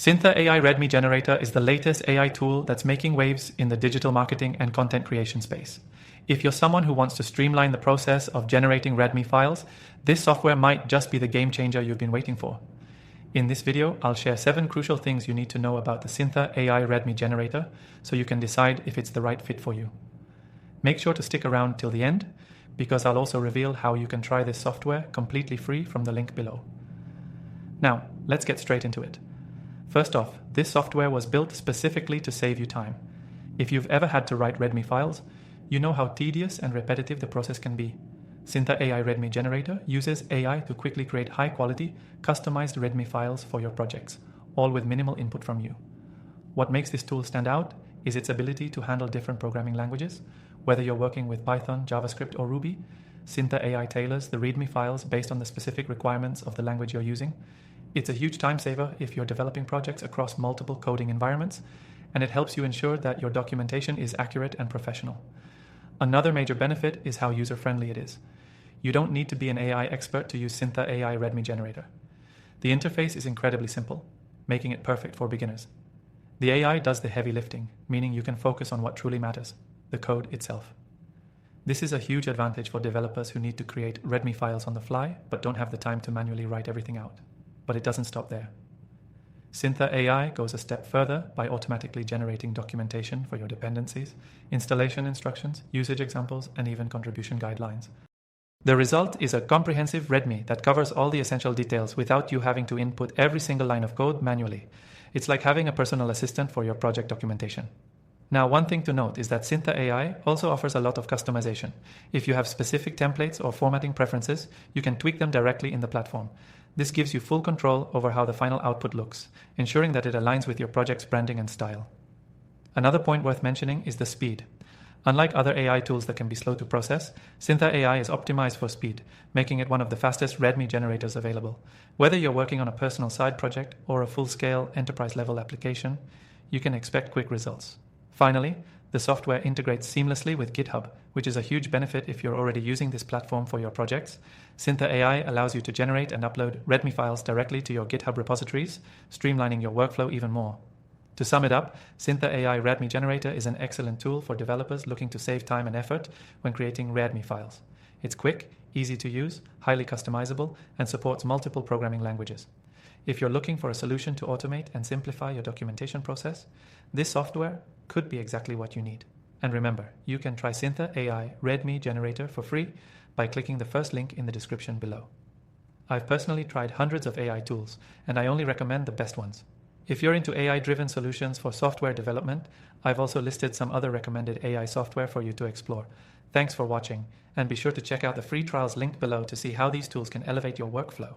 Syntha AI README Generator is the latest AI tool that's making waves in the digital marketing and content creation space. If you're someone who wants to streamline the process of generating README files, this software might just be the game changer you've been waiting for. In this video, I'll share 7 crucial things you need to know about the Syntha AI README Generator so you can decide if it's the right fit for you. Make sure to stick around till the end, because I'll also reveal how you can try this software completely free from the link below. Now, let's get straight into it. First off, this software was built specifically to save you time. If you've ever had to write README files, you know how tedious and repetitive the process can be. Syntha AI README Generator uses AI to quickly create high-quality, customized README files for your projects, all with minimal input from you. What makes this tool stand out is its ability to handle different programming languages. Whether you're working with Python, JavaScript, or Ruby, Syntha AI tailors the README files based on the specific requirements of the language you're using. It's a huge time saver if you're developing projects across multiple coding environments, and it helps you ensure that your documentation is accurate and professional. Another major benefit is how user-friendly it is. You don't need to be an AI expert to use Syntha AI README Generator. The interface is incredibly simple, making it perfect for beginners. The AI does the heavy lifting, meaning you can focus on what truly matters, the code itself. This is a huge advantage for developers who need to create README files on the fly but don't have the time to manually write everything out. But it doesn't stop there. Syntha AI goes a step further by automatically generating documentation for your dependencies, installation instructions, usage examples, and even contribution guidelines. The result is a comprehensive README that covers all the essential details without you having to input every single line of code manually. It's like having a personal assistant for your project documentation. Now, one thing to note is that Syntha AI also offers a lot of customization. If you have specific templates or formatting preferences, you can tweak them directly in the platform. This gives you full control over how the final output looks, ensuring that it aligns with your project's branding and style. Another point worth mentioning is the speed. Unlike other AI tools that can be slow to process, Syntha AI is optimized for speed, making it one of the fastest README generators available. Whether you're working on a personal side project or a full-scale enterprise-level application, you can expect quick results. Finally, the software integrates seamlessly with GitHub, which is a huge benefit if you're already using this platform for your projects. Syntha AI allows you to generate and upload README files directly to your GitHub repositories, streamlining your workflow even more. To sum it up, Syntha AI README Generator is an excellent tool for developers looking to save time and effort when creating README files. It's quick, easy to use, highly customizable, and supports multiple programming languages. If you're looking for a solution to automate and simplify your documentation process, this software could be exactly what you need. And remember, you can try Syntha AI README Generator for free by clicking the first link in the description below. I've personally tried hundreds of AI tools, and I only recommend the best ones. If you're into AI-driven solutions for software development, I've also listed some other recommended AI software for you to explore. Thanks for watching, and be sure to check out the free trials linked below to see how these tools can elevate your workflow.